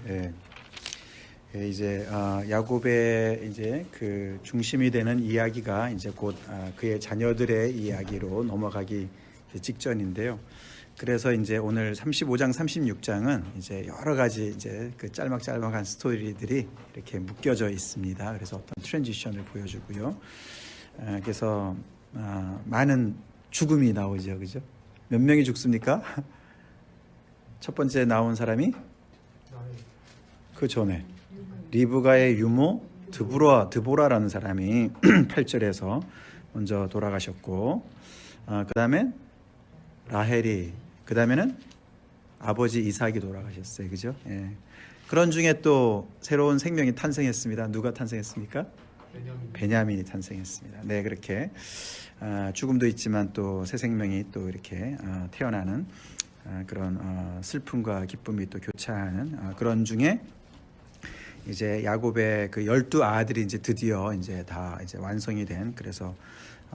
예. 예, 이제 야곱의 이제 그 중심이 되는 이야기가 이제 곧 그의 자녀들의 이야기로 넘어가기 직전인데요. 그래서 이제 오늘 35장, 36장은 이제 여러 가지 이제 그 짤막짤막한 스토리들이 이렇게 묶여져 있습니다. 그래서 어떤 트랜지션을 보여주고요. 그래서 많은 죽음이 나오죠, 그죠? 몇 명이 죽습니까? 첫 번째 나온 사람이 그 전에 리브가의 유모 드보라라는 사람이 8절에서 먼저 돌아가셨고, 그 다음에 라헬이, 그 다음에는 아버지 이삭이 돌아가셨어요, 그죠? 예. 그런 중에 또 새로운 생명이 탄생했습니다. 누가 탄생했습니까? 베냐민이 탄생했습니다. 네, 그렇게 죽음도 있지만 또 새 생명이 또 이렇게 태어나는 그런 슬픔과 기쁨이 또 교차하는 그런 중에 이제 야곱의 그 12아들이 이제 드디어 이제 다 이제 완성이 된, 그래서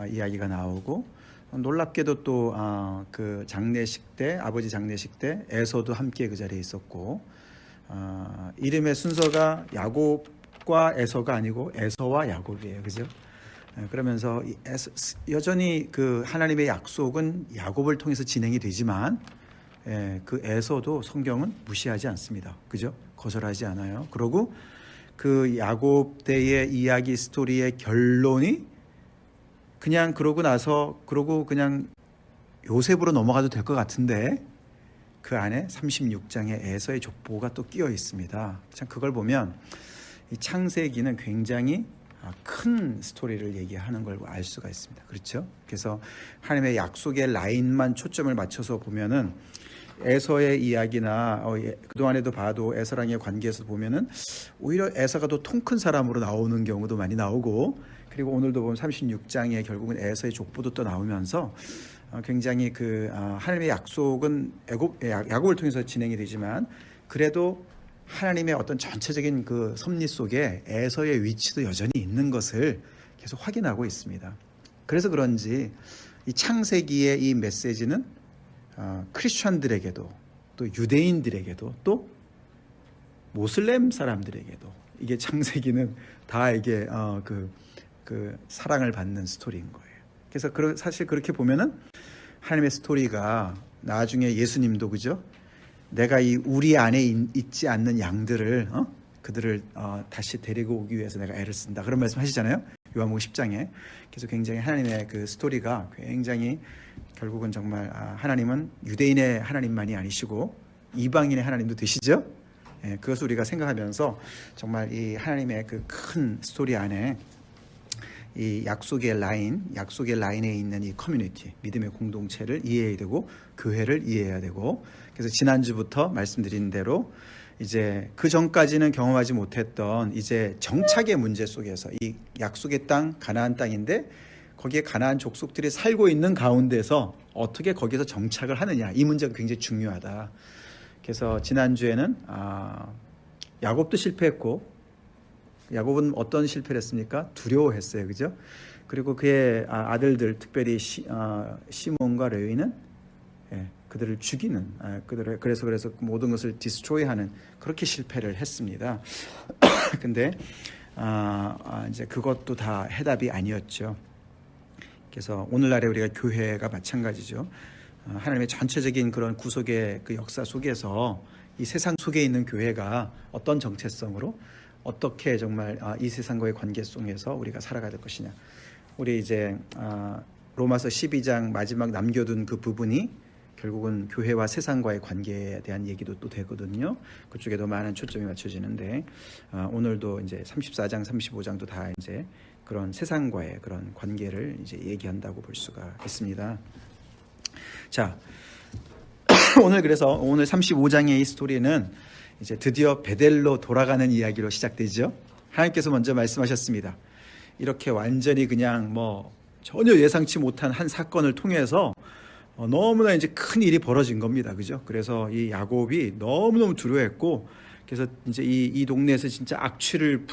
이야기가 나오고, 놀랍게도 또 그 장례식 때, 아버지 장례식 때 에서도 함께 그 자리에 있었고, 이름의 순서가 야곱과 에서가 아니고 에서와 야곱이에요, 그죠? 그러면서 여전히 그 하나님의 약속은 야곱을 통해서 진행이 되지만, 그 에서도 성경은 무시하지 않습니다, 그죠? 거절하지 않아요. 그리고 그 야곱 때의 이야기 스토리의 결론이 그냥 그러고 나서 그냥 요셉으로 넘어가도 될 것 같은데, 그 안에 36장의 에서의 족보가 또 끼어 있습니다. 참 그걸 보면 이 창세기는 굉장히 큰 스토리를 얘기하는 걸 알 수가 있습니다. 그렇죠? 그래서 하나님의 약속의 라인만 초점을 맞춰서 보면은 에서의 이야기나 그동안에도 봐도 에서랑의 관계에서 보면은 오히려 에서가 더 통 큰 사람으로 나오는 경우도 많이 나오고, 그리고 오늘도 보면 36장에 결국은 에서의 족보도 또 나오면서 굉장히 그 하나님의 약속은 야곱을 통해서 진행이 되지만, 그래도 하나님의 어떤 전체적인 그 섭리 속에 에서의 위치도 여전히 있는 것을 계속 확인하고 있습니다. 그래서 그런지 이 창세기의 이 메시지는 크리스천들에게도, 또 유대인들에게도, 또 모슬렘 사람들에게도 이게 창세기는 다 이게 그 사랑을 받는 스토리인 거예요. 그래서 사실 그렇게 보면은 하나님의 스토리가 나중에 예수님도, 그죠? 내가 이 우리 안에 있지 않는 양들을 그들을 다시 데리고 오기 위해서 내가 애를 쓴다, 그런 말씀 하시잖아요, 요한복음 10장에. 그래서 굉장히 하나님의 그 스토리가 굉장히 결국은 정말 하나님은 유대인의 하나님만이 아니시고 이방인의 하나님도 되시죠. 그것을 우리가 생각하면서 정말 이 하나님의 그 큰 스토리 안에 이 약속의 라인에 있는 이 커뮤니티, 믿음의 공동체를 이해해야 되고, 교회를 이해해야 되고, 그래서 지난주부터 말씀드린 대로 이제 그 전까지는 경험하지 못했던 이제 정착의 문제 속에서, 이 약속의 땅, 가나안 땅인데 거기에 가나안 족속들이 살고 있는 가운데서 어떻게 거기서 정착을 하느냐, 이 문제가 굉장히 중요하다. 그래서 지난주에는 야곱도 실패했고, 야곱은 어떤 실패를 했습니까? 두려워했어요, 그죠? 그리고 그의 아들들, 특별히 시몬과 레위는 그들을 죽이는, 그래서 모든 것을 디스트로이하는, 그렇게 실패를 했습니다. 근데 이제 그것도 다 해답이 아니었죠. 그래서 오늘날에 우리가 교회가 마찬가지죠. 하나님의 전체적인 그런 구속의 그 역사 속에서 이 세상 속에 있는 교회가 어떤 정체성으로, 어떻게 정말 이 세상과의 관계 속에서 우리가 살아가야 될 것이냐. 우리 이제 로마서 12장 마지막 남겨둔 그 부분이 결국은 교회와 세상과의 관계에 대한 얘기도 또 되거든요. 그쪽에도 많은 초점이 맞춰지는데, 오늘도 이제 34장, 35장도 다 이제 그런 세상과의 그런 관계를 이제 얘기한다고 볼 수가 있습니다. 자, 그래서 오늘 35장의 이 스토리는 이제 드디어 베델로 돌아가는 이야기로 시작되죠. 하나님께서 먼저 말씀하셨습니다. 이렇게 완전히 그냥 뭐 전혀 예상치 못한 한 사건을 통해서 너무나 이제 큰 일이 벌어진 겁니다, 그죠? 그래서 이 야곱이 너무너무 두려워했고, 그래서 이제 이 동네에서 진짜 악취를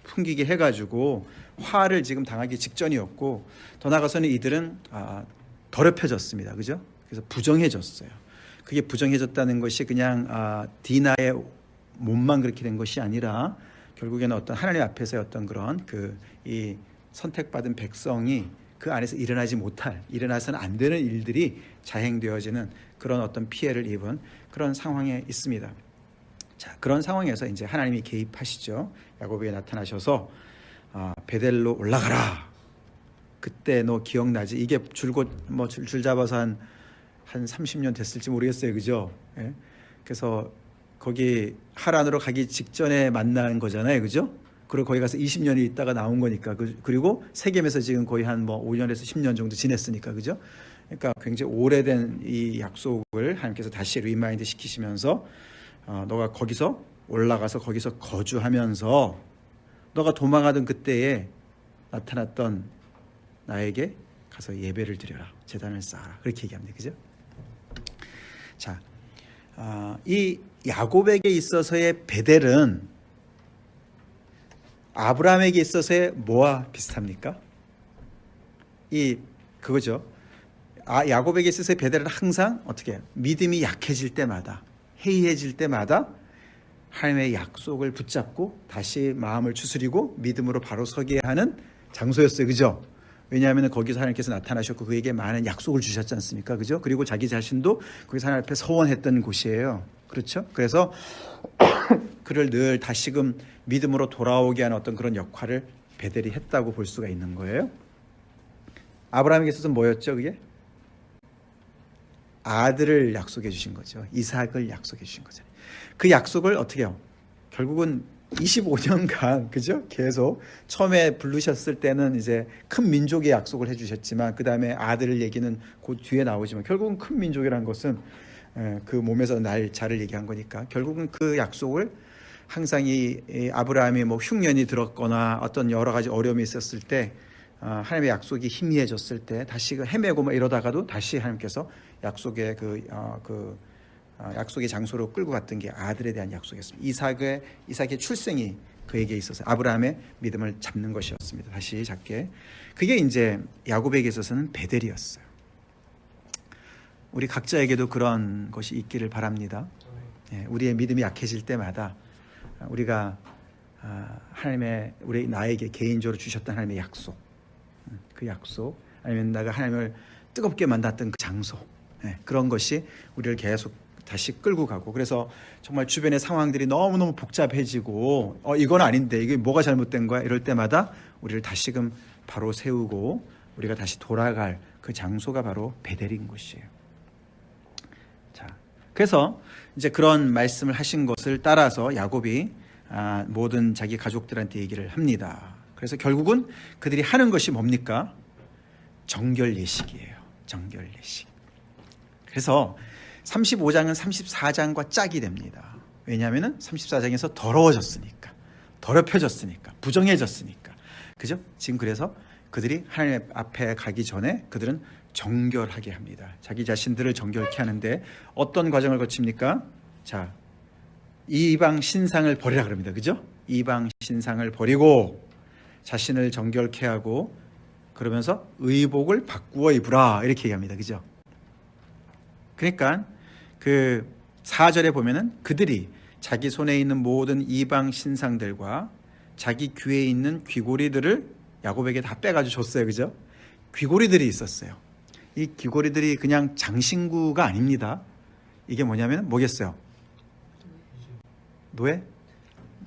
풍기게 해가지고 화를 지금 당하기 직전이었고, 더 나아가서는 이들은 더럽혀졌습니다, 그죠? 그래서 부정해졌어요. 그게 부정해졌다는 것이 그냥 디나의 몸만 그렇게 된 것이 아니라 결국에는 어떤 하나님 앞에서의 어떤 그런 이 선택받은 백성이 그 안에서 일어나서는 안 되는 일들이 자행되어지는 그런 어떤 피해를 입은 그런 상황에 있습니다. 자, 그런 상황에서 이제 하나님이 개입하시죠. 야곱에게 나타나셔서 베델로 올라가라. 그때 너 기억나지? 이게 줄곧 줄 잡아서 한 30년 됐을지 모르겠어요, 그죠? 예? 그래서 거기 하란으로 가기 직전에 만난 거잖아요, 그죠? 그리고 거기 가서 20년이 있다가 나온 거니까. 그리고 세겜에서 지금 거의 한 5년에서 10년 정도 지냈으니까, 그죠? 그러니까 굉장히 오래된 이 약속을 하나님께서 다시 리마인드 시키시면서 너가 거기서 올라가서 거기서 거주하면서 너가 도망하던 그때에 나타났던 나에게 가서 예배를 드려라. 제단을 쌓아라. 그렇게 얘기합니다. 그죠? 자, 이 야곱에게 있어서의 베델은 아브라함에게 있어서의 뭐와 비슷합니까? 그거죠. 야곱에게 있어서의 베델은 항상 어떻게 해요? 믿음이 약해질 때마다, 해이해질 때마다 하나님의 약속을 붙잡고 다시 마음을 추스리고 믿음으로 바로 서게 하는 장소였어요. 그죠? 왜냐하면 거기서 하나님께서 나타나셨고 그에게 많은 약속을 주셨지 않습니까? 그죠? 그리고 자기 자신도 거기서 하나님 앞에 서원했던 곳이에요. 그렇죠? 그래서 그를 늘 다시금 믿음으로 돌아오게 하는 어떤 그런 역할을 베델이 했다고 볼 수가 있는 거예요. 아브라함에게 있어서 뭐였죠? 그게? 아들을 약속해 주신 거죠. 이삭을 약속해 주신 거잖아요. 그 약속을 어떻게 해요? 결국은 25년간, 그죠? 계속 처음에 부르셨을 때는 이제 큰 민족의 약속을 해주셨지만 그 다음에 아들을 얘기는 그 뒤에 나오지만 결국은 큰 민족이라는 것은 그 몸에서 날 자를 얘기한 거니까 결국은 그 약속을 항상 이 아브라함이 흉년이 들었거나 어떤 여러 가지 어려움이 있었을 때 하나님의 약속이 희미해졌을 때 다시 헤매고 이러다가도 다시 하나님께서 약속의 약속의 장소로 끌고 갔던 게 아들에 대한 약속이었습니다. 이삭의 출생이 그에게 있어서 아브라함의 믿음을 잡는 것이었습니다. 다시 잡게. 그게 이제 야곱에게 있어서는 베델이었어요. 우리 각자에게도 그런 것이 있기를 바랍니다. 우리의 믿음이 약해질 때마다 우리가 나에게 개인적으로 주셨던 하나님의 약속, 그 약속, 아니면 내가 하나님을 뜨겁게 만났던 그 장소, 그런 것이 우리를 계속 다시 끌고 가고, 그래서 정말 주변의 상황들이 너무너무 복잡해지고 이건 아닌데 이게 뭐가 잘못된 거야 이럴 때마다 우리를 다시금 바로 세우고 우리가 다시 돌아갈 그 장소가 바로 베델인 곳이에요. 자, 그래서 이제 그런 말씀을 하신 것을 따라서 야곱이 모든 자기 가족들한테 얘기를 합니다. 그래서 결국은 그들이 하는 것이 뭡니까? 정결 예식이에요. 정결 예식. 그래서 35장은 34장과 짝이 됩니다. 왜냐하면 34장에서 더러워졌으니까, 더럽혀졌으니까, 부정해졌으니까. 그죠? 지금 그래서 그들이 하나님 앞에 가기 전에 그들은 정결하게 합니다. 자기 자신들을 정결케 하는데 어떤 과정을 거칩니까? 자, 이방 신상을 버리라 그럽니다. 그죠? 이방 신상을 버리고 자신을 정결케 하고 그러면서 의복을 바꾸어 입으라 이렇게 얘기합니다. 그죠? 그러니까 그 4절에 보면은 그들이 자기 손에 있는 모든 이방 신상들과 자기 귀에 있는 귀고리들을 야곱에게 다 빼가지고 줬어요. 그죠? 귀고리들이 있었어요. 이 귀고리들이 그냥 장신구가 아닙니다. 이게 뭐겠어요?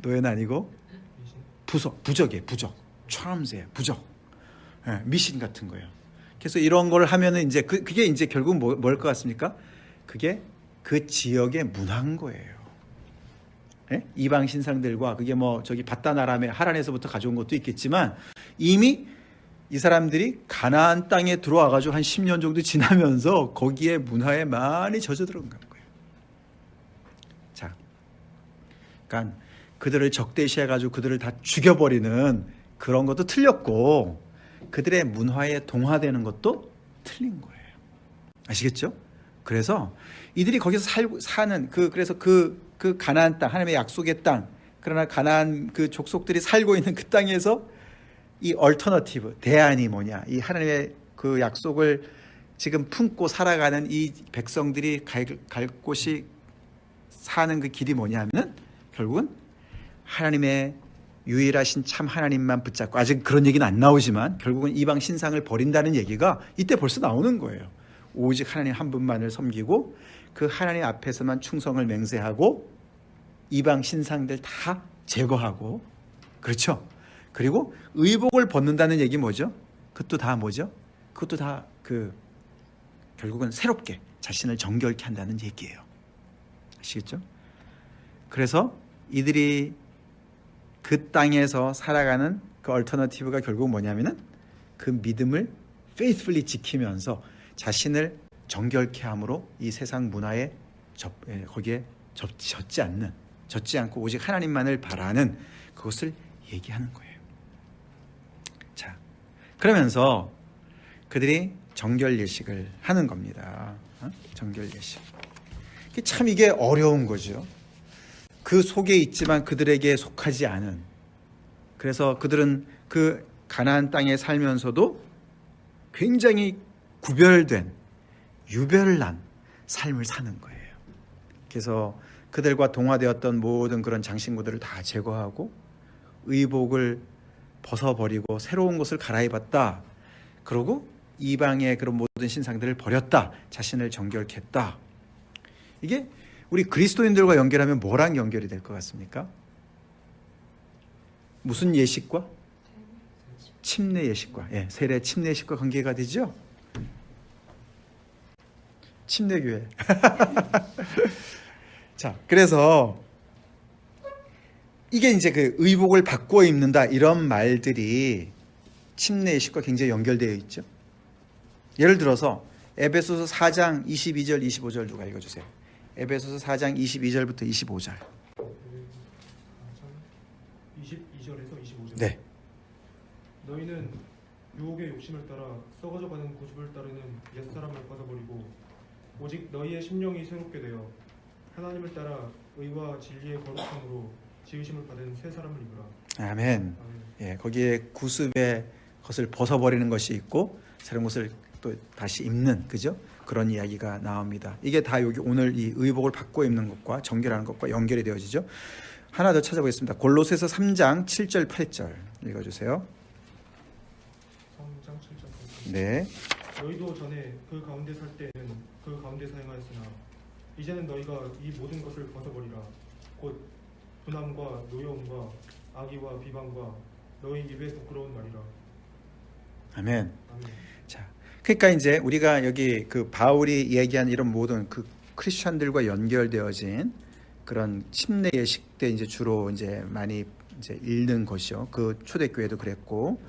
노예는 아니고 부적이에요. 부적. charms예요. 부적. 미신 같은 거예요. 그래서 이런 걸 하면은 이제 그게 이제 결국 뭘 것 같습니까? 그게 그 지역의 문화인 거예요. 이방 신상들과 그게 저기 바다나람의 하란에서부터 가져온 것도 있겠지만 이미 이 사람들이 가나안 땅에 들어와 가지고 한 10년 정도 지나면서 거기에 문화에 많이 젖어 들어간 거예요. 자, 그러니까 그들을 적대시해 가지고 그들을 다 죽여버리는 그런 것도 틀렸고 그들의 문화에 동화되는 것도 틀린 거예요. 아시겠죠? 그래서 이들이 거기서 사는 그래서 그 가나안 땅, 하나님의 약속의 땅, 그러나 가나안 그 족속들이 살고 있는 그 땅에서 이 얼터너티브, 대안이 뭐냐? 이 하나님의 그 약속을 지금 품고 살아가는 이 백성들이 갈 곳이 사는 그 길이 뭐냐면은 결국은 하나님의 유일하신 참 하나님만 붙잡고, 아직 그런 얘기는 안 나오지만 결국은 이방 신상을 버린다는 얘기가 이때 벌써 나오는 거예요. 오직 하나님 한 분만을 섬기고 그 하나님 앞에서만 충성을 맹세하고 이방 신상들 다 제거하고, 그렇죠? 그리고 의복을 벗는다는 얘기 뭐죠? 그것도 다 뭐죠? 그것도 다 결국은 새롭게 자신을 정결케 한다는 얘기예요. 아시겠죠? 그래서 이들이 그 땅에서 살아가는 그 얼터너티브가 결국 뭐냐면은 그 믿음을 faithfully 지키면서 자신을 정결케 함으로 이 세상 문화에 거기에 젖지 않고 오직 하나님만을 바라는 그것을 얘기하는 거예요. 자, 그러면서 그들이 정결 예식을 하는 겁니다. 정결 예식. 참 이게 어려운 거죠. 그 속에 있지만 그들에게 속하지 않은, 그래서 그들은 그 가나안 땅에 살면서도 굉장히 구별된, 유별난 삶을 사는 거예요. 그래서 그들과 동화되었던 모든 그런 장신구들을 다 제거하고 의복을 벗어버리고 새로운 것을 갈아입었다. 그리고 이방의 그런 모든 신상들을 버렸다. 자신을 정결케 했다. 이게 우리 그리스도인들과 연결하면 뭐랑 연결이 될 것 같습니까? 무슨 예식과? 침례 예식과, 세례 침례 예식과 관계가 되죠? 침례교회. 자, 그래서 이게 이제 그 의복을 바꿔 입는다, 이런 말들이 침례 예식과 굉장히 연결되어 있죠. 예를 들어서 에베소서 4장 22절 25절 누가 읽어주세요. 에베소서 4장 22절부터 25절. 22절에서 25절. 네. 너희는 유혹의 욕심을 따라 썩어져가는 고집을 따르는 옛사람을 벗어버리고 오직 너희의 심령이 새롭게 되어 하나님을 따라 의와 진리의 거룩함으로 지으심을 받은 새 사람을 입으라. 아멘. 예, 거기에 구습의 것을 벗어버리는 것이 있고 새로운 것을 또 다시 입는, 그죠? 그런 이야기가 나옵니다. 이게 다 여기 오늘 이 의복을 바꿔 입는 것과 정결하는 것과 연결이 되어지죠. 하나 더 찾아보겠습니다. 골로새서 3장 7절 8절 읽어주세요. 3장 7절 8절. 네. 너희도 전에 그 가운데 살 때에는 그 가운데 사용하였으나 이제는 너희가 이 모든 것을 벗어버리라. 곧 분함과 노여움과 악의와 비방과 너희 입에 부끄러운 말이라. 아멘. 아멘. 자, 그러니까 이제 우리가 여기 그 바울이 얘기한 이런 모든 그 크리스천들과 연결되어진 그런 침례 예식 때 이제 주로 이제 많이 이제 읽는 것이요. 그 초대교회도 그랬고,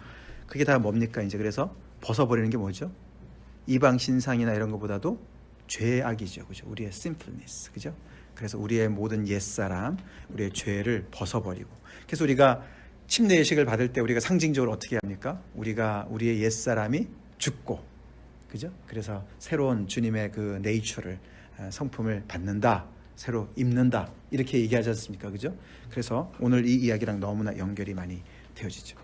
그게 다 뭡니까? 이제 그래서 벗어버리는 게 뭐죠? 이방 신상이나 이런 것보다도 죄악이죠, 그죠? 우리의 sinfulness, 그죠? 그래서 우리의 모든 옛사람, 우리의 죄를 벗어버리고, 그래서 우리가 침례 예식을 받을 때 우리가 상징적으로 어떻게 합니까? 우리의 옛사람이 죽고, 그죠? 그래서 새로운 주님의 그 네이처를, 성품을 받는다, 새로 입는다, 이렇게 얘기하지 않습니까? 그죠? 그래서 오늘 이 이야기랑 너무나 연결이 많이 되어지죠.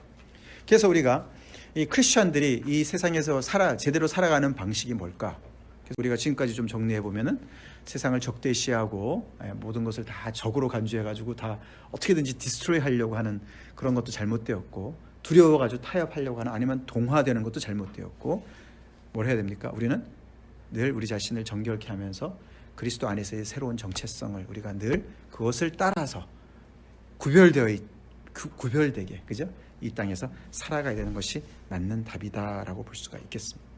그래서 우리가 이 크리스천들이 이 세상에서 제대로 살아가는 방식이 뭘까? 그래서 우리가 지금까지 좀 정리해 보면은 세상을 적대시하고 모든 것을 다 적으로 간주해가지고 다 어떻게든지 디스트로이 하려고 하는 그런 것도 잘못되었고, 두려워가지고 타협하려고 하는, 아니면 동화되는 것도 잘못되었고, 뭘 해야 됩니까? 우리는 늘 우리 자신을 정결케 하면서 그리스도 안에서의 새로운 정체성을 우리가 늘 그것을 따라서 구별되게, 그죠? 이 땅에서 살아가야 되는 것이 맞는 답이다라고 볼 수가 있겠습니다.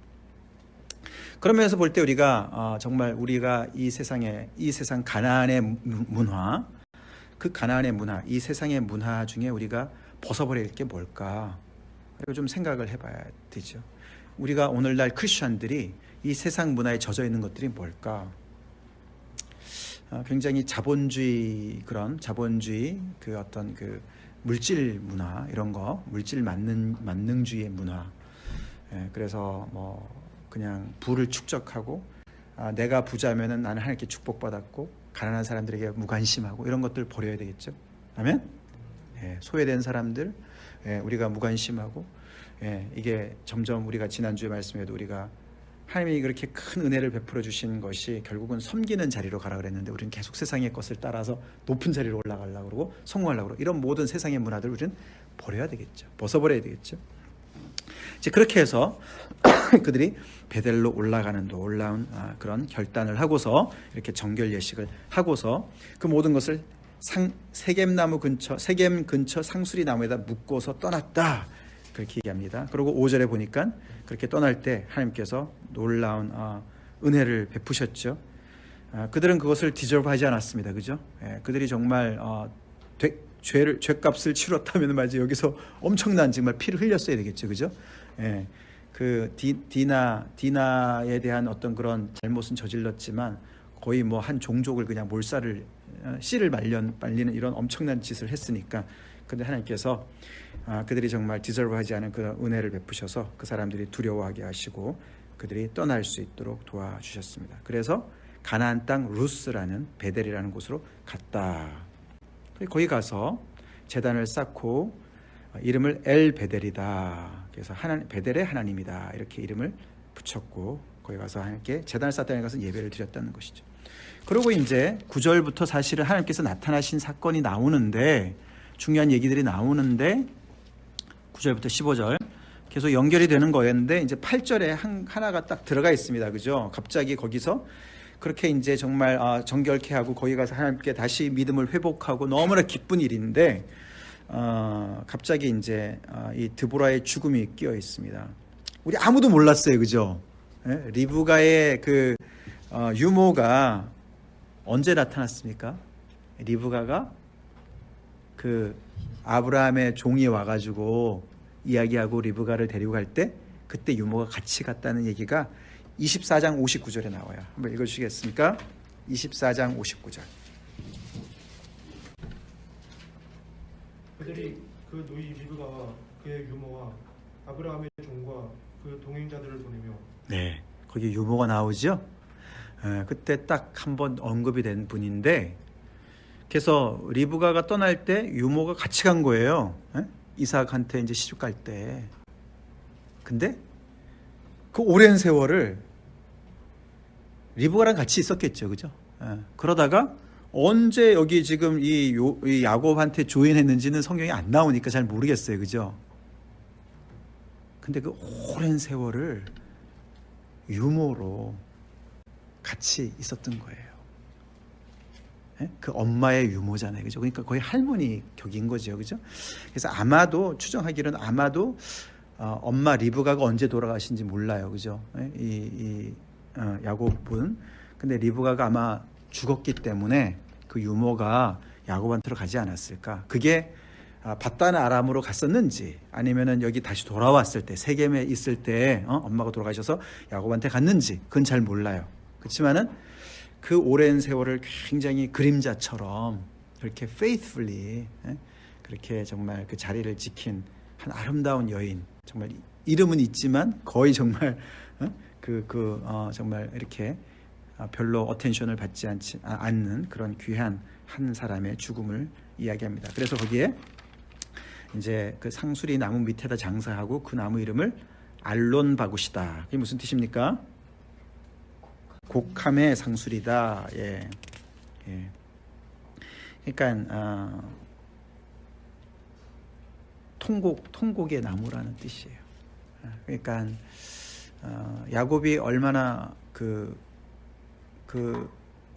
그러면서 볼 때 우리가 정말 우리가 이 세상 가나안의 문화, 그 가나안의 문화, 이 세상의 문화 중에 우리가 벗어버릴 게 뭘까? 그리고 좀 생각을 해봐야 되죠. 우리가 오늘날 크리스천들이 이 세상 문화에 젖어 있는 것들이 뭘까? 굉장히 자본주의 그 어떤 그 물질 문화, 이런 거, 물질 만능주의의 문화. 그래서 뭐 그냥 부를 축적하고, 내가 부자면은 나는 하나님께 축복받았고, 가난한 사람들에게 무관심하고, 이런 것들 버려야 되겠죠. 아멘. 소외된 사람들, 우리가 무관심하고, 이게 점점 우리가 지난주에 말씀에도 우리가 하나님이 그렇게 큰 은혜를 베풀어 주신 것이 결국은 섬기는 자리로 가라 그랬는데 우리는 계속 세상의 것을 따라서 높은 자리로 올라가려고 그러고 성공하려고 그러고 이런 모든 세상의 문화들 우리는 버려야 되겠죠. 벗어버려야 되겠죠. 이제 그렇게 해서 그들이 베델로 올라가는 놀라운 그런 결단을 하고서 이렇게 정결 예식을 하고서 그 모든 것을 세겜 근처 상수리 나무에다 묶어서 떠났다. 그렇게 얘기합니다. 그리고 5절에 보니까 그렇게 떠날 때 하나님께서 놀라운 은혜를 베푸셨죠. 그들은 그것을 디저브하지 않았습니다. 그죠? 그들이 정말 죄값을 치렀다면 말이죠. 여기서 엄청난 정말 피를 흘렸어야 되겠죠. 그죠? 그 디나에 대한 어떤 그런 잘못은 저질렀지만 거의 뭐 한 종족을 그냥 씨를 말리는 이런 엄청난 짓을 했으니까. 근데 하나님께서 그들이 정말 디저브하지 않은 그 은혜를 베푸셔서 그 사람들이 두려워하게 하시고 그들이 떠날 수 있도록 도와주셨습니다. 그래서 가나안 땅 루스라는 베델이라는 곳으로 갔다. 거기 가서 제단을 쌓고 이름을 엘 베델이다. 그래서 베델의 하나님이다. 이렇게 이름을 붙였고 거기 가서 하나님께 제단을 쌓다는 것은 예배를 드렸다는 것이죠. 그리고 이제 9절부터 사실은 하나님께서 나타나신 사건이 나오는데 중요한 얘기들이 나오는데 9절부터 15절 계속 연결이 되는 거였는데 이제 8절에 하나가 딱 들어가 있습니다. 그죠? 갑자기 거기서 그렇게 이제 정말 정결케 하고 거기 가서 하나님께 다시 믿음을 회복하고 너무나 기쁜 일인데 갑자기 이제 이 드보라의 죽음이 끼어 있습니다. 우리 아무도 몰랐어요. 그죠? 리브가의 그 유모가 언제 나타났습니까? 리브가가 그 아브라함의 종이 와가지고 이야기하고 리브가를 데리고 갈 때 그때 유모가 같이 갔다는 얘기가 24장 59절에 나와요. 한번 읽어주시겠습니까? 24장 59절. 그들이 그 노이 리브가와 그의 유모와 아브라함의 종과 그 동행자들을 보내며 네, 거기 유모가 나오죠. 그때 딱 한 번 언급이 된 분인데 그래서 리브가가 떠날 때 유모가 같이 간 거예요. 이삭한테 이제 시집 갈 때. 근데 그 오랜 세월을 리브가랑 같이 있었겠죠, 그죠? 그러다가 언제 여기 지금 이 야곱한테 조인했는지는 성경이 안 나오니까 잘 모르겠어요, 그죠? 근데 그 오랜 세월을 유모로 같이 있었던 거예요. 그 엄마의 유모잖아요, 그죠? 그러니까 거의 할머니 격인 거죠, 그죠? 그래서 아마도 추정하기로는 엄마 리브가가 언제 돌아가신지 몰라요, 그죠? 야곱은 근데 리브가가 아마 죽었기 때문에 그 유모가 야곱한테로 가지 않았을까? 그게 바단 아람으로 갔었는지 아니면은 여기 다시 돌아왔을 때 세겜에 있을 때 엄마가 돌아가셔서 야곱한테 갔는지 그건 잘 몰라요. 그렇지만은 그 오랜 세월을 굉장히 그림자처럼 그렇게 faithfully 그렇게 정말 그 자리를 지킨 한 아름다운 여인, 정말 이름은 있지만 거의 정말 정말 이렇게 별로 어텐션을 받지 않는 그런 귀한 한 사람의 죽음을 이야기합니다. 그래서 거기에 이제 그 상수리 나무 밑에다 장사하고 그 나무 이름을 알론바굿이다. 그게 무슨 뜻입니까? 곡함의 상수리다. 예. 그러니까 통곡의 나무라는 뜻이에요. 그러니까 야곱이 얼마나 그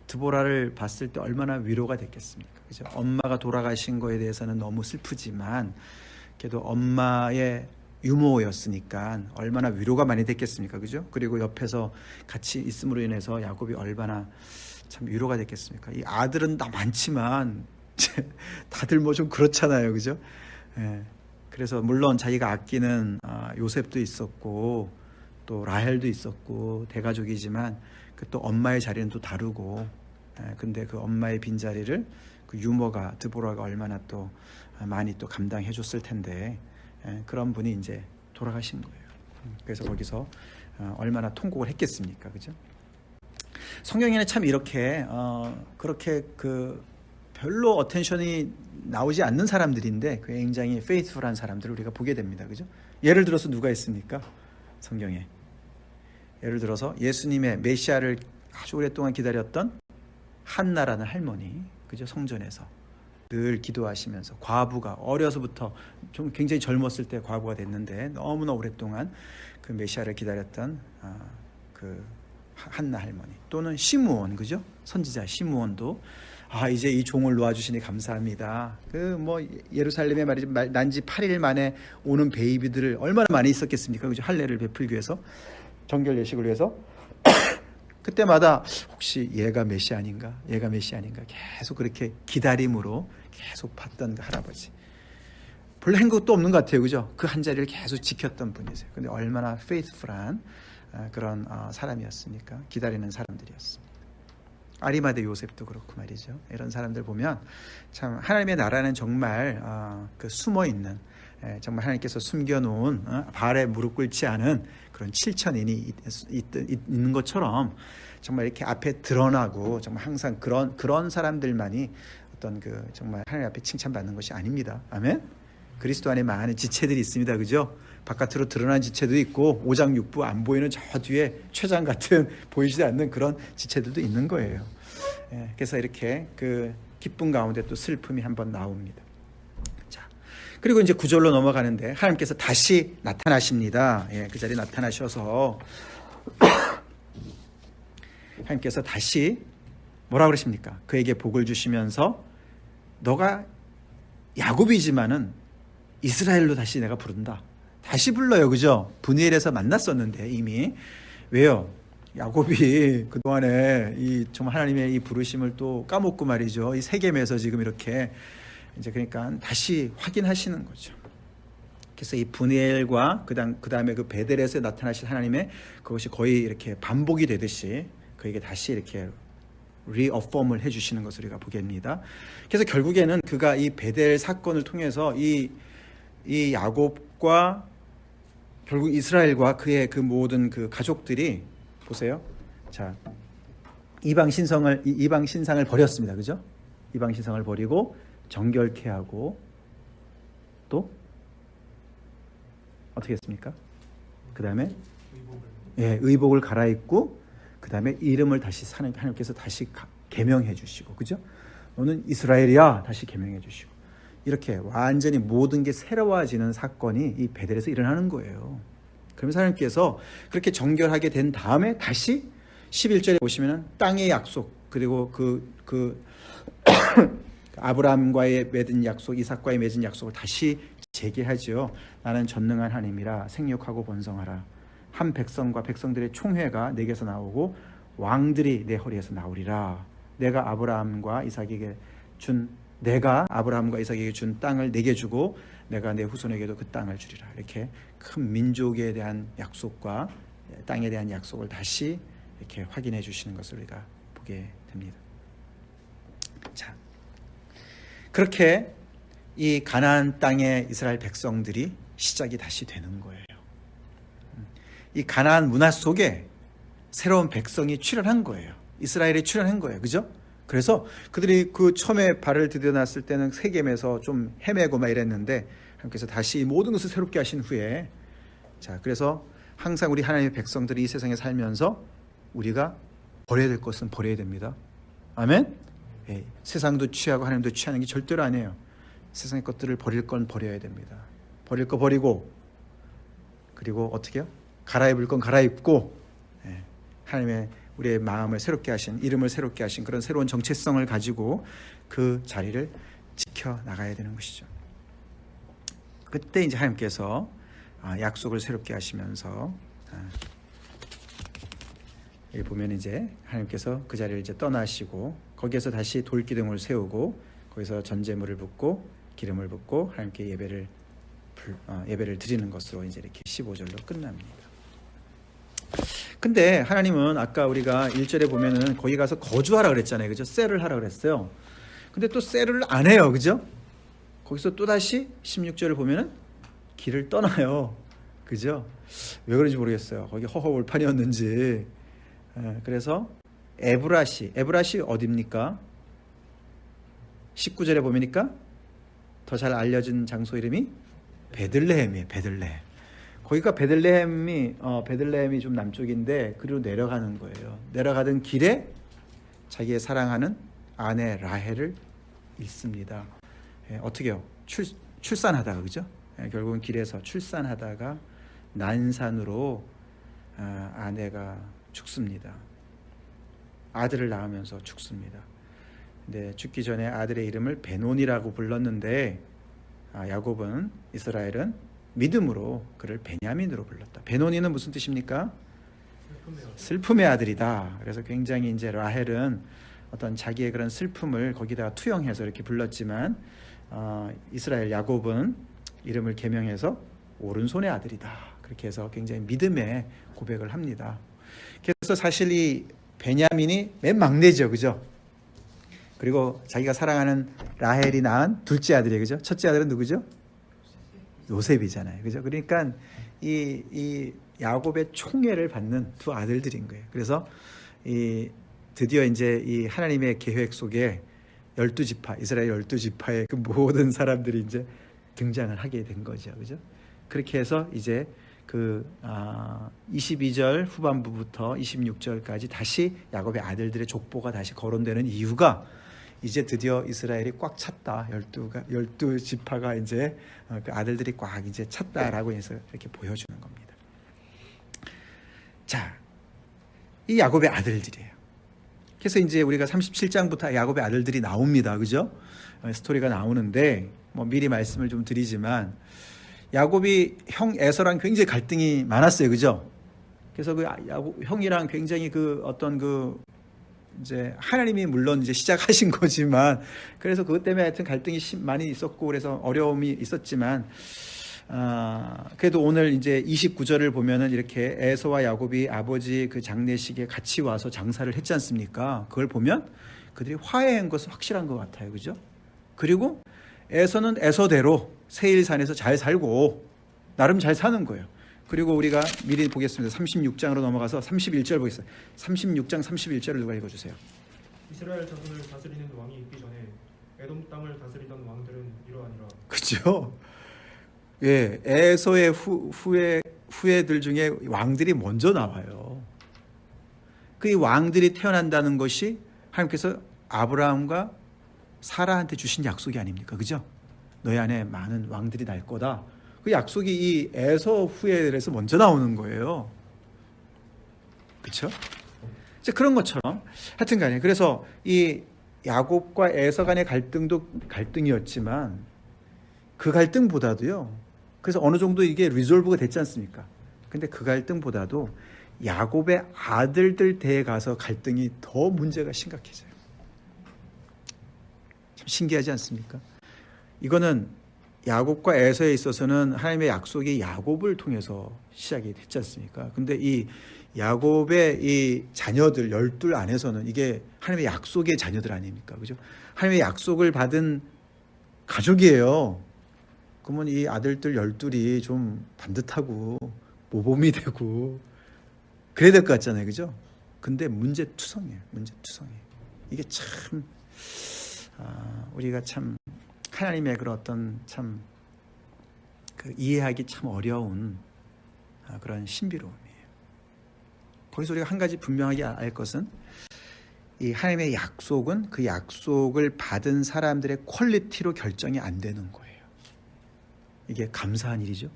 드보라를 봤을 때 얼마나 위로가 됐겠습니까? 그죠? 엄마가 돌아가신 거에 대해서는 너무 슬프지만 그래도 엄마의 유모였으니까 얼마나 위로가 많이 됐겠습니까? 그죠? 그리고 옆에서 같이 있음으로 인해서 야곱이 얼마나 참 위로가 됐겠습니까? 이 아들은 다 많지만 다들 뭐 좀 그렇잖아요. 그죠? 예. 그래서 물론 자기가 아끼는 요셉도 있었고 또 라헬도 있었고 대가족이지만 그 또 엄마의 자리는 또 다르고 근데 그 엄마의 빈자리를 그 유모가 드보라가 얼마나 또 많이 또 감당해 줬을 텐데 그런 분이 이제 돌아가신 거예요. 그래서 거기서 얼마나 통곡을 했겠습니까? 그죠? 성경에는 참 이렇게 그렇게 그 별로 어텐션이 나오지 않는 사람들인데 굉장히 페이스풀한 사람들을 우리가 보게 됩니다. 그죠? 예를 들어서 누가 있습니까? 성경에 예를 들어서 예수님의 메시아를 아주 오랫동안 기다렸던 한나라는 할머니, 그죠? 성전에서 늘 기도하시면서 과부가 어려서부터 좀 굉장히 젊었을 때 과부가 됐는데 너무나 오랫동안 그 메시아를 기다렸던 그 한나 할머니, 또는 시므온, 그죠? 선지자 시므온도 이제 이 종을 놓아주시니 감사합니다. 그 뭐 예루살렘에 말이죠, 난지 8일 만에 오는 베이비들을 얼마나 많이 있었겠습니까? 그죠? 할례를 베풀기 위해서, 정결 예식을 위해서. 그때마다 혹시 얘가 메시아인가? 얘가 메시아인가? 계속 그렇게 기다림으로 계속 봤던 그 할아버지. 별로 한 것도 없는 것 같아요, 그죠? 그 한 자리를 계속 지켰던 분이세요. 근데 얼마나 faithful한 그런 사람이었습니까? 기다리는 사람들이었습니다. 아리마대 요셉도 그렇고 말이죠. 이런 사람들 보면 참 하나님의 나라는 정말 그 숨어 있는, 정말 하나님께서 숨겨놓은, 발에 무릎 꿇지 않은 그런 7천인이 있는 것처럼 정말 이렇게 앞에 드러나고 정말 항상 그런 사람들만이 어떤 그 정말 하나님 앞에 칭찬받는 것이 아닙니다. 아멘. 그리스도 안에 많은 지체들이 있습니다, 그죠? 바깥으로 드러난 지체도 있고 오장육부 안 보이는 저 뒤에 췌장 같은 보이지 않는 그런 지체들도 있는 거예요. 그래서 이렇게 그 기쁨 가운데 또 슬픔이 한번 나옵니다. 자, 그리고 이제 9절로 넘어가는데 하나님께서 다시 나타나십니다. 그 자리에 나타나셔서 하나님께서 다시 뭐라 그러십니까? 그에게 복을 주시면서 너가 야곱이지만은 이스라엘로 다시 내가 부른다. 다시 불러요, 그죠? 분이엘에서 만났었는데 이미. 왜요? 야곱이 그동안에 이 정말 하나님의 이 부르심을 또 까먹고 말이죠. 이 세겜에서 지금 이렇게 이제 그러니까 다시 확인하시는 거죠. 그래서 이 분이엘과 그다음에 그 베델에서 나타나신 하나님의 그것이 거의 이렇게 반복이 되듯이 그에게 다시 이렇게 리어펌을 해주시는 것을 우리가 보겠습니다. 그래서 결국에는 그가 이 베델 사건을 통해서 이 야곱과 결국 이스라엘과 그의 그 모든 그 가족들이 보세요. 자, 이방 신상을 버렸습니다. 그죠? 이방 신상을 버리고 정결케 하고 또 어떻게 했습니까? 그다음에 의복을 갈아입고 그다음에 이름을 다시 하나님께서 다시 계명해 주시고, 그죠? 너는 이스라엘이야 다시 계명해 주시고, 이렇게 완전히 모든 게 새로워지는 사건이 이 베델에서 일어나는 거예요. 그러면서 하나님께서 그렇게 정결하게 된 다음에 다시 11절에 보시면은 땅의 약속, 그리고 그 아브라함과의 맺은 약속, 이삭과의 맺은 약속을 다시 재개하죠. 나는 전능한 하나님이라 생육하고 번성하라. 한 백성과 백성들의 총회가 내게서 나오고 왕들이 내 허리에서 나오리라. 내가 아브라함과 이삭에게 준 땅을 내게 주고 내가 내 후손에게도 그 땅을 주리라. 이렇게 큰 민족에 대한 약속과 땅에 대한 약속을 다시 이렇게 확인해 주시는 것을 우리가 보게 됩니다. 자, 그렇게 이 가나안 땅의 이스라엘 백성들이 시작이 다시 되는 거예요. 이 가나안 문화 속에 새로운 백성이 출현한 거예요. 이스라엘이 출현한 거예요. 그죠? 그래서 그들이 그 처음에 발을 디뎌놨을 때는 세겜에서 좀 헤매고 막 이랬는데 하나님께서 다시 모든 것을 새롭게 하신 후에, 자, 그래서 항상 우리 하나님의 백성들이 이 세상에 살면서 우리가 버려야 될 것은 버려야 됩니다. 아멘? 세상도 취하고 하나님도 취하는 게 절대로 아니에요. 세상의 것들을 버릴 건 버려야 됩니다. 버릴 거 버리고, 그리고 어떻게 해요? 갈아입을 건 갈아입고, 하나님의 우리의 마음을 새롭게 하신, 이름을 새롭게 하신 그런 새로운 정체성을 가지고 그 자리를 지켜나가야 되는 것이죠. 그때 이제 하나님께서 약속을 새롭게 하시면서 여기 보면 이제 하나님께서 그 자리를 이제 떠나시고 거기에서 다시 돌기둥을 세우고 거기서 전제물을 붓고 기름을 붓고 하나님께 예배를 드리는 것으로 이제 이렇게 15절로 끝납니다. 근데 하나님은 아까 우리가 1절에 보면은 거기 가서 거주하라 그랬잖아요. 그죠? 셀을 하라 그랬어요. 근데 또 셀을 안 해요. 그죠? 거기서 또 다시 16절을 보면은 길을 떠나요. 그죠? 왜 그런지 모르겠어요. 거기 허허벌판이었는지. 그래서 에브라시 어디입니까? 19절에 보니까 더 잘 알려진 장소 이름이 베들레헴이에요. 베들레헴. 거기가 베들레헴이 좀 남쪽인데 그리로 내려가는 거예요. 내려가던 길에 자기의 사랑하는 아내 라헬을 잃습니다. 어떻게요? 출산하다가 그죠? 결국은 길에서 출산하다가 난산으로 아내가 죽습니다. 아들을 낳으면서 죽습니다. 근데 죽기 전에 아들의 이름을 베논이라고 불렀는데 야곱은 이스라엘은 믿음으로 그를 베냐민으로 불렀다. 베논이는 무슨 뜻입니까? 슬픔의 아들이다. 그래서 굉장히 이제 라헬은 어떤 자기의 그런 슬픔을 거기다가 투영해서 이렇게 불렀지만 이스라엘 야곱은 이름을 개명해서 오른손의 아들이다. 그렇게 해서 굉장히 믿음의 고백을 합니다. 그래서 사실 이 베냐민이 맨 막내죠, 그죠? 그리고 자기가 사랑하는 라헬이 낳은 둘째 아들이에요, 그죠? 첫째 아들은 누구죠? 요셉이잖아요, 그죠? 그러니까 이 야곱의 총애를 받는 두 아들들인 거예요. 그래서 드디어 이제 이 하나님의 계획 속에 12지파, 이스라엘 12지파의 그 모든 사람들이 이제 등장을 하게 된 거죠, 그죠? 그렇게 해서 이제 그 22절 후반부부터 26절까지 다시 야곱의 아들들의 족보가 다시 거론되는 이유가 이제 드디어 이스라엘이 꽉 찼다. 12지파가 이제 그 아들들이 꽉 이제 찼다라고 해서 이렇게 보여주는 겁니다. 자, 이 야곱의 아들들이에요. 그래서 이제 우리가 37장부터 야곱의 아들들이 나옵니다. 그죠? 스토리가 나오는데 뭐 미리 말씀을 좀 드리지만 야곱이 형 에서랑 굉장히 갈등이 많았어요. 그죠? 그래서 그 야곱 형이랑 굉장히 그 어떤 그 이제 하나님이 물론 이제 시작하신 거지만 그래서 그것 때문에 하여튼 갈등이 많이 있었고 그래서 어려움이 있었지만 그래도 오늘 이제 29절을 보면은 이렇게 에서와 야곱이 아버지 그 장례식에 같이 와서 장사를 했지 않습니까? 그걸 보면 그들이 화해한 것은 확실한 것 같아요. 그죠? 그리고 에서는 에서대로 세일산에서 잘 살고 나름 잘 사는 거예요. 그리고 우리가 미리 보겠습니다. 36장으로 넘어가서 31절 보겠습니다. 36장 31절을 누가 읽어주세요. 이스라엘 자손을 다스리는 왕이 있기 전에 에돔 땅을 다스리던 왕들은 이러하니라. 그렇죠? 예, 에서의 후예들 중에 왕들이 먼저 나와요. 그 왕들이 태어난다는 것이 하나님께서 아브라함과 사라한테 주신 약속이 아닙니까? 그죠? 너희 안에 많은 왕들이 날 거다. 그 약속이 이 에서 후예들에서 먼저 나오는 거예요. 그렇죠? 이제 그런 것처럼 하여튼 간에 그래서 이 야곱과 에서 간의 갈등도 갈등이었지만 그 갈등보다도요. 그래서 어느 정도 이게 리졸브가 됐지 않습니까? 근데 그 갈등보다도 야곱의 아들들 대에 가서 갈등이 더 문제가 심각해져요. 참 신기하지 않습니까? 이거는 야곱과 에서에 있어서는 하나님의 약속이 야곱을 통해서 시작이 됐지 않습니까? 근데 이 야곱의 이 자녀들 12 안에서는 이게 하나님의 약속의 자녀들 아닙니까? 그죠? 하나님의 약속을 받은 가족이에요. 그러면 이 아들들 12이 좀 반듯하고 모범이 되고 그래야 될 것 같잖아요. 그죠? 근데 문제투성이에요. 이게 참 우리가 참 하나님의 그런 어떤 참 그 이해하기 참 어려운 그런 신비로움이에요. 거기서 우리가 한 가지 분명하게 알 것은 이 하나님의 약속은 그 약속을 받은 사람들의 퀄리티로 결정이 안 되는 거예요. 이게 감사한 일이죠.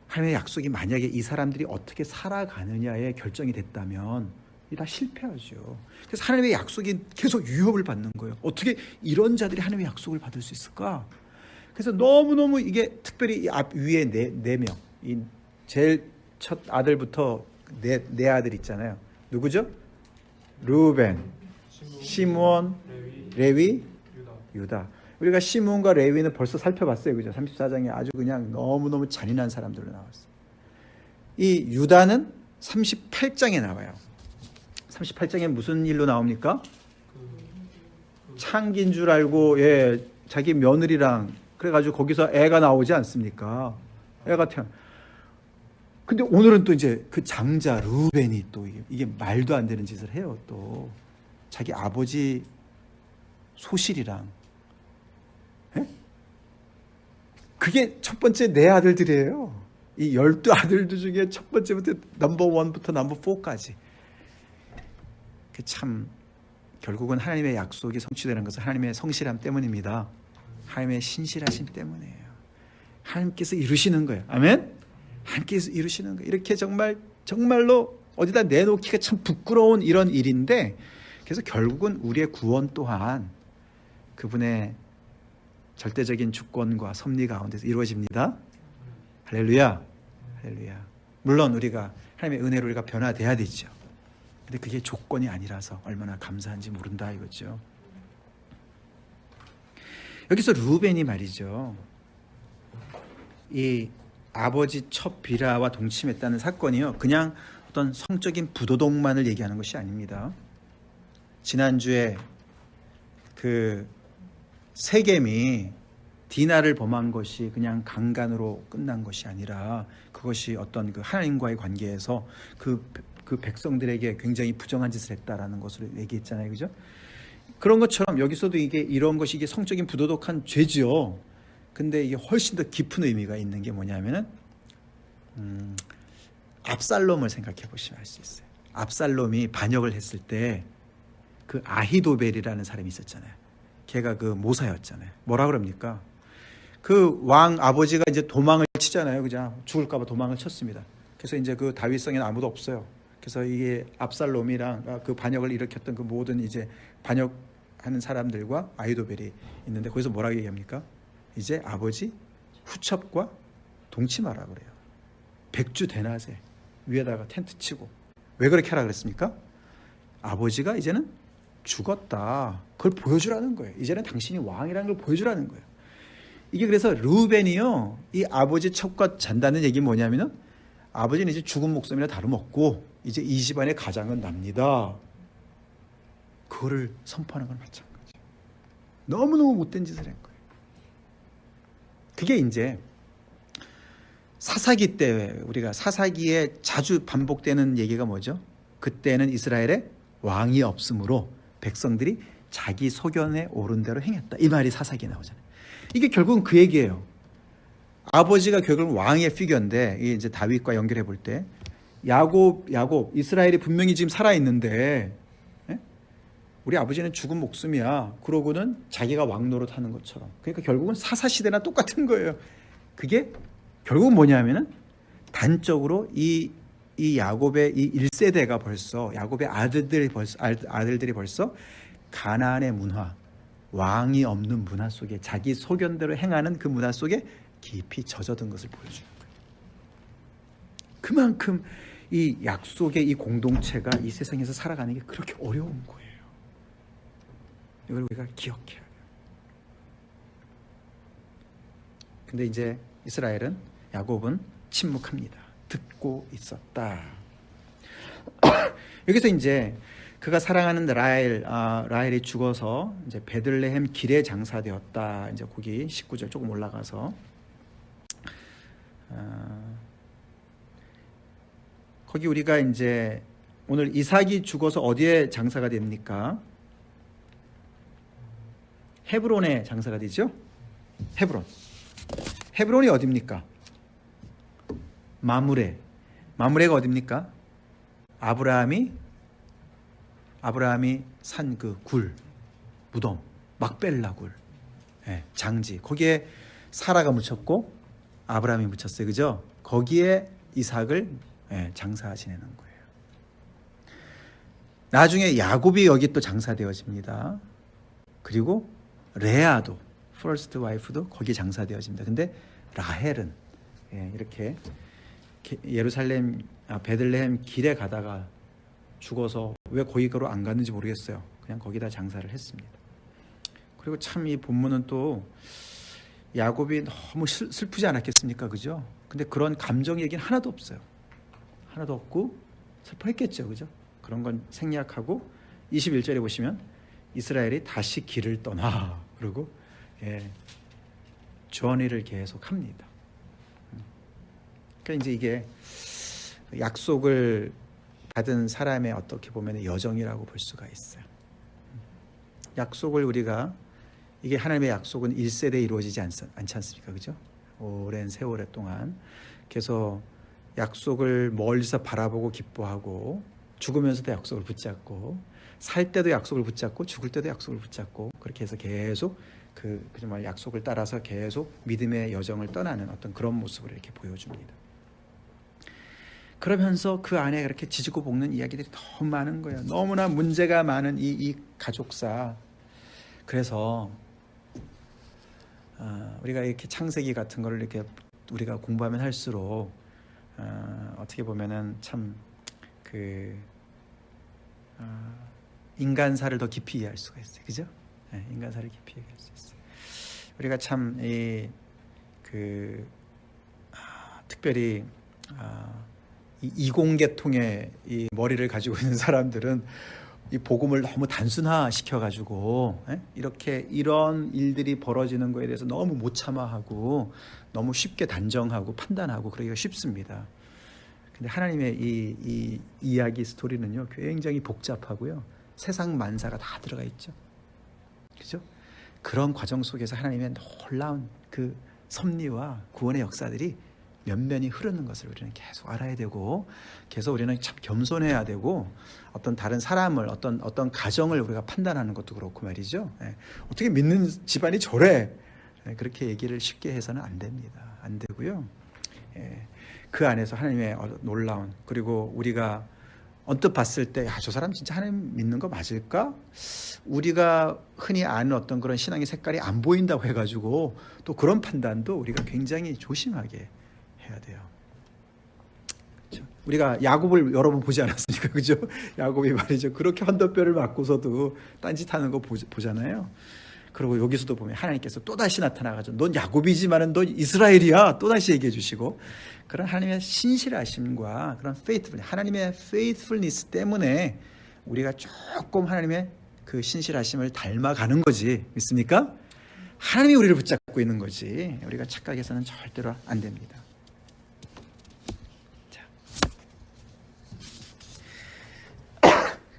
하나님의 약속이 만약에 이 사람들이 어떻게 살아가느냐에 결정이 됐다면 다 실패하죠. 그래서 하나님의 약속이 계속 위협을 받는 거예요. 어떻게 이런 자들이 하나님의 약속을 받을 수 있을까? 그래서 너무너무 이게 특별히 이 앞 위에 네 명, 이 제일 첫 아들부터 네 아들 있잖아요. 누구죠? 루벤, 시므온, 레위, 유다. 우리가 시므온과 레위는 벌써 살펴봤어요. 그죠? 34장에 아주 그냥 너무너무 잔인한 사람들로 나왔어요. 이 유다는 38장에 나와요. 38장에 무슨 일로 나옵니까? 창기인 줄 알고 자기 며느리랑 그래가지고 거기서 애가 나오지 않습니까? 애가 근데 오늘은 또 이제 그 장자 루벤이 또 이게 말도 안 되는 짓을 해요. 또 자기 아버지 소실이랑 그게 첫 번째 내 아들들이에요. 이 12아들들 중에 첫 번째부터 넘버 1부터 넘버 4까지. 그 참 결국은 하나님의 약속이 성취되는 것은 하나님의 성실함 때문입니다. 하나님의 신실하심 때문이에요. 하나님께서 이루시는 거예요. 아멘? 하나님께서 이루시는 거예요. 이렇게 정말로 어디다 내놓기가 참 부끄러운 이런 일인데, 그래서 결국은 우리의 구원 또한 그분의 절대적인 주권과 섭리 가운데서 이루어집니다. 할렐루야. 할렐루야. 물론 우리가 하나님의 은혜로 우리가 변화돼야 되죠. 근데 그게 조건이 아니라서 얼마나 감사한지 모른다 이거죠. 여기서 루벤이 말이죠, 이 아버지 첩 비라와 동침했다는 사건이요, 그냥 어떤 성적인 부도덕만을 얘기하는 것이 아닙니다. 지난주에 그 세겜이 디나를 범한 것이 그냥 강간으로 끝난 것이 아니라 그것이 어떤 그 하나님과의 관계에서 그 백성들에게 굉장히 부정한 짓을 했다라는 것으로 얘기했잖아요, 그죠? 그런 것처럼 여기서도 이런 것이 이게 성적인 부도덕한 죄죠. 근데 이게 훨씬 더 깊은 의미가 있는 게 뭐냐면은 압살롬을 생각해 보시면 알 수 있어요. 압살롬이 반역을 했을 때 그 아히도벨이라는 사람이 있었잖아요. 걔가 그 모사였잖아요. 뭐라 그럽니까? 그 왕 아버지가 이제 도망을 치잖아요. 그죠? 죽을까봐 도망을 쳤습니다. 그래서 이제 그 다윗성에는 아무도 없어요. 그래서 이게 압살롬이랑 그 반역을 일으켰던 그 모든 이제 반역하는 사람들과 아히도벨이 있는데, 거기서 뭐라고 얘기합니까? 이제 아버지 후첩과 동침하라 그래요. 백주 대낮에 위에다가 텐트 치고. 왜 그렇게 하라 그랬습니까? 아버지가 이제는 죽었다. 그걸 보여주라는 거예요. 이제는 당신이 왕이라는 걸 보여주라는 거예요. 이게 그래서 르우벤이요, 이 아버지 첩과 잔다는 얘기 뭐냐면은 아버지는 이제 죽은 목숨이나 다름없고 이제 이 집안의 가장은 납니다. 그거를 선포하는 건 마찬가지예요. 너무너무 못된 짓을 한 거예요. 그게 이제 사사기 때, 우리가 사사기에 자주 반복되는 얘기가 뭐죠? 그때는 이스라엘에 왕이 없으므로 백성들이 자기 소견에 오른 대로 행했다. 이 말이 사사기에 나오잖아요. 이게 결국은 그 얘기예요. 아버지가 결국은 왕의 피규어인데, 이제 다윗과 연결해 볼 때 야곱 이스라엘이 분명히 지금 살아 있는데, 우리 아버지는 죽은 목숨이야. 그러고는 자기가 왕 노릇하는 것처럼. 그러니까 결국은 사사 시대나 똑같은 거예요. 그게 결국은 뭐냐면은 단적으로 이 야곱의 이 1세대가 벌써, 야곱의 아들들이 벌써 가나안의 문화, 왕이 없는 문화 속에, 자기 소견대로 행하는 그 문화 속에 깊이 젖어든 것을 보여주는 거예요. 그만큼 이 약속의 이 공동체가 이 세상에서 살아가는 게 그렇게 어려운 거예요. 이걸 우리가 기억해야 돼요. 근데 이제 이스라엘은, 야곱은 침묵합니다. 듣고 있었다. 여기서 이제 그가 사랑하는 라헬이 죽어서 이제 베들레헴 길에 장사되었다. 이제 거기 19절 조금 올라가서 거기 우리가 이제 오늘 이삭이 죽어서 어디에 장사가 됩니까? 헤브론에 장사가 되죠? 헤브론이 어디입니까? 마므레가 어디입니까? 아브라함이 산 그 굴, 무덤, 막벨라 굴, 장지. 거기에 사라가 묻혔고 아브라함이 묻혔어요, 그죠? 거기에 이삭을 장사 지내는 거예요. 나중에 야곱이 여기 또 장사되어집니다. 그리고 레아도, 퍼스트 와이프도 거기 장사되어집니다. 근데 라헬은 이렇게 베들레헴 길에 가다가 죽어서 왜 거기로 안 갔는지 모르겠어요. 그냥 거기다 장사를 했습니다. 그리고 참 이 본문은 또 야곱이 너무 슬프지 않았겠습니까? 그죠? 근데 그런 감정 얘기는 하나도 없어요. 하나도 없고 슬퍼했겠죠. 그죠? 그런 건 생략하고 21절에 보시면 이스라엘이 다시 길을 떠나, 그리고 journey를 계속합니다. 그러니까 이제 이게 약속을 받은 사람의 어떻게 보면 여정이라고 볼 수가 있어요. 약속을 우리가, 이게 하나님의 약속은 1세대에 이루어지지 않지 않습니까? 그죠? 오랜 세월에 동안. 그래서 약속을 멀리서 바라보고 기뻐하고 죽으면서도 약속을 붙잡고 살 때도 약속을 붙잡고 죽을 때도 약속을 붙잡고 그렇게 해서 계속 그 정말 약속을 따라서 계속 믿음의 여정을 떠나는 어떤 그런 모습을 이렇게 보여줍니다. 그러면서 그 안에 그렇게 지지고 볶는 이야기들이 너무 많은 거예요. 너무나 문제가 많은 이 가족사. 그래서 우리가 이렇게 창세기 같은 거를 이렇게 우리가 공부하면 할수록 어떻게 보면은 참 그 인간사를 더 깊이 이해할 수가 있어요. 그죠? 네, 인간사를 깊이 이해할 수 있어요. 우리가 참 특별히 이 이공계통의 이 머리를 가지고 있는 사람들은 이 복음을 너무 단순화 시켜가지고 이렇게 이런 일들이 벌어지는 거에 대해서 너무 못 참아하고 너무 쉽게 단정하고 판단하고 그러기가 쉽습니다. 근데 하나님의 이 이야기 스토리는요 굉장히 복잡하고요 세상 만사가 다 들어가 있죠. 그죠? 그런 과정 속에서 하나님의 놀라운 그 섭리와 구원의 역사들이 면면이 흐르는 것을 우리는 계속 알아야 되고 계속 우리는 참 겸손해야 되고 어떤 다른 사람을 어떤 가정을 우리가 판단하는 것도 그렇고 말이죠. 어떻게 믿는 집안이 저래? 그렇게 얘기를 쉽게 해서는 안 됩니다. 안 되고요. 그 안에서 하나님의 놀라운 그리고 우리가 언뜻 봤을 때 저 사람 진짜 하나님 믿는 거 맞을까? 우리가 흔히 아는 어떤 그런 신앙의 색깔이 안 보인다고 해가지고 또 그런 판단도 우리가 굉장히 조심하게 해야 돼요. 그렇죠? 우리가 야곱을 여러 번 보지 않았습니까? 그죠? 야곱이 말이죠. 그렇게 헌덧뼈를 맞고서도 딴짓하는 거 보잖아요. 그리고 여기서도 보면 하나님께서 또다시 나타나가지고 넌 야곱이지만은 넌 이스라엘이야. 또다시 얘기해 주시고 그런 하나님의 신실하심과 그런 하나님의 faithfulness 때문에 우리가 조금 하나님의 그 신실하심을 닮아가는 거지. 믿습니까? 하나님이 우리를 붙잡고 있는 거지. 우리가 착각해서는 절대로 안 됩니다.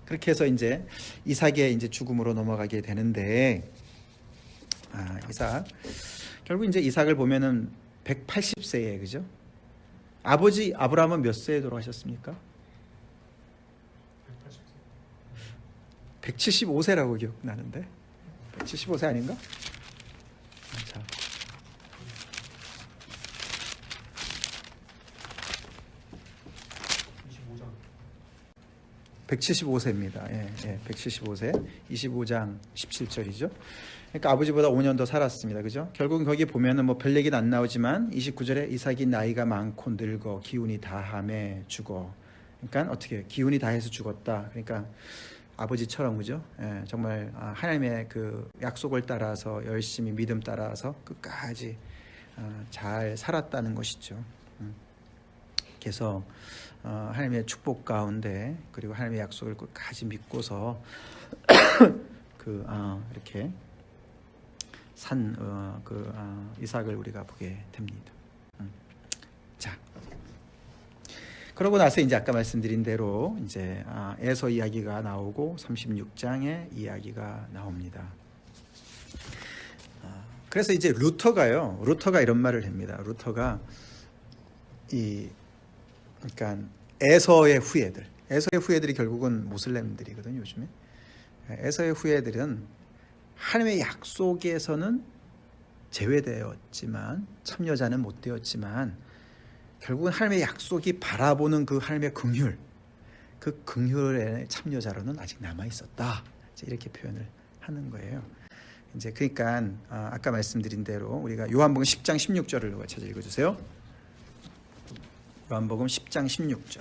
그렇게 해서 이제 이삭의 이제 죽음으로 넘어가게 되는데 이삭 결국 이제 이삭을 보면은 180세에 그죠? 아버지 아브라함은 몇 세에 돌아가셨습니까? 175세라고 기억나는데 175세 아닌가? 자. 175세입니다. 175세 25장 17절이죠. 그러니까 아버지보다 5년 더 살았습니다. 그죠? 결국은 거기 보면은 뭐 별 얘기는 안 나오지만 29절에 이삭이 나이가 많고 늙어 기운이 다함에 죽어. 그러니까 어떻게 기운이 다해서 죽었다. 그러니까 아버지처럼 그죠? 정말 하나님의 그 약속을 따라서 열심히 믿음 따라서 끝까지 잘 살았다는 것이죠. 그래서 하나님의 축복 가운데 그리고 하나님의 약속을 끝까지 믿고서 이렇게 이삭을 우리가 보게 됩니다. 자, 그러고 나서 이제 아까 말씀드린 대로 이제 에서 이야기가 나오고 36장의 이야기가 나옵니다. 그래서 이제 루터가 이런 말을 합니다. 루터가 그러니까 에서의 후예들이 결국은 모슬렘들이거든요. 요즘에 에서의 후예들은 하나님의 약속에서는 제외되었지만 참여자는 못 되었지만 결국은 하나님의 약속이 바라보는 그 하나님의 긍휼, 그 긍휼의 참여자로는 아직 남아 있었다. 이렇게 표현을 하는 거예요. 이제 그러니까 아까 말씀드린 대로 우리가 요한복음 10장 16절을 찾아 읽어주세요. 요한복음 10장 16절.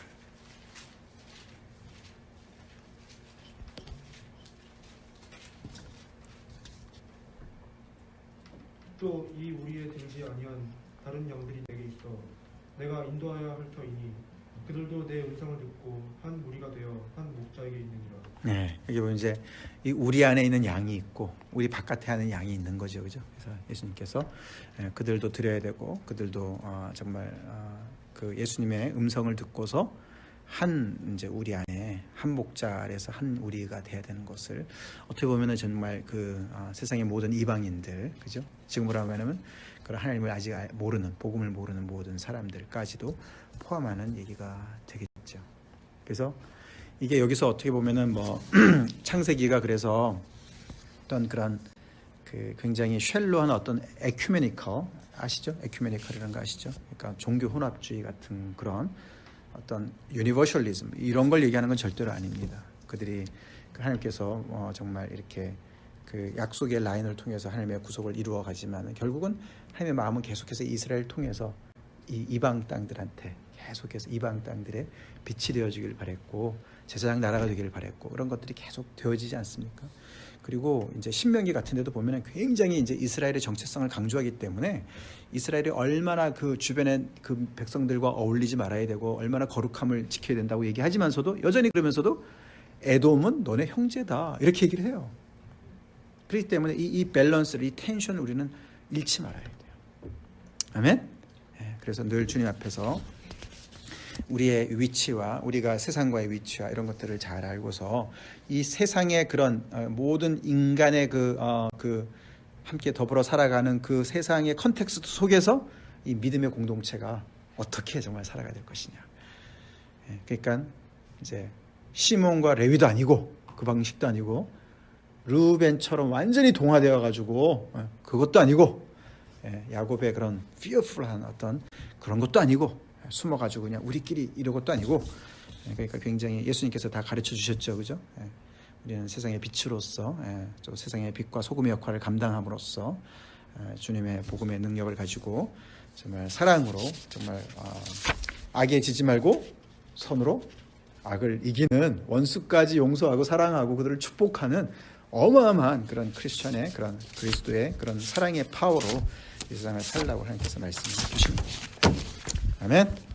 또 이 우리의 들지 아니한 다른 양들이 내게 있어 내가 인도하여야 할 터이니 그들도 내 음성을 듣고 한 무리가 되어 한 목자에게 있느니라. 네, 여기 보면 이제 이 우리 안에 있는 양이 있고 우리 바깥에 하는 양이 있는 거죠, 그죠? 그래서 예수님께서 그들도 드려야 되고 그들도 정말 그 예수님의 음성을 듣고서 이제 우리 안에 한 목자 아래서 한 우리가 돼야 되는 것을 어떻게 보면은 정말 그 세상의 모든 이방인들, 그죠? 지금으로 하면은 그런 하나님을 아직 모르는, 복음을 모르는 모든 사람들까지도 포함하는 얘기가 되겠죠. 그래서 이게 여기서 어떻게 보면은 뭐 창세기가 그래서 어떤 그런 그 굉장히 쉘로한 어떤 에큐메니컬 아시죠? 에큐메니컬이라는 거 아시죠? 그러니까 종교 혼합주의 같은 그런 어떤 유니버셜리즘 이런 걸 얘기하는 건 절대로 아닙니다. 그들이 하나님께서 정말 이렇게 그 약속의 라인을 통해서 하나님의 구속을 이루어 가지만 결국은 하나님의 마음은 계속해서 이스라엘을 통해서 이 이방 땅들한테 계속해서 이방 땅들의 빛이 되어주길 바랬고 제사장 나라가 되기를 바랬고 그런 것들이 계속 되어지지 않습니까? 그리고 이제 신명기 같은 데도 보면은 굉장히 이제 이스라엘의 정체성을 강조하기 때문에 이스라엘이 얼마나 그 주변의 그 백성들과 어울리지 말아야 되고 얼마나 거룩함을 지켜야 된다고 얘기하지만서도 여전히 그러면서도 에돔은 너네 형제다 이렇게 얘기를 해요. 그렇기 때문에 이 밸런스를 이 텐션을 우리는 잃지 말아야 돼요. 아멘. 그래서 늘 주님 앞에서 우리의 위치와 우리가 세상과의 위치와 이런 것들을 잘 알고서 이 세상의 그런 모든 인간의 그 함께 더불어 살아가는 그 세상의 컨텍스트 속에서 이 믿음의 공동체가 어떻게 정말 살아가야 될 것이냐. 그러니까 이제 시몬과 레위도 아니고 그 방식도 아니고 르우벤처럼 완전히 동화되어 가지고 그것도 아니고 야곱의 그런 fearful한 어떤 그런 것도 아니고 숨어가지고 그냥 우리끼리 이런 것도 아니고 그러니까 굉장히 예수님께서 다 가르쳐 주셨죠, 그죠? 우리는 세상의 빛으로서 또 세상의 빛과 소금의 역할을 감당함으로써 주님의 복음의 능력을 가지고 정말 사랑으로 정말 악에 지지 말고 선으로 악을 이기는 원수까지 용서하고 사랑하고 그들을 축복하는 어마어마한 그런 크리스천의 그런 그리스도의 그런 사랑의 파워로 이 세상을 살라고 하나님께서 말씀해 주십니다. 아멘.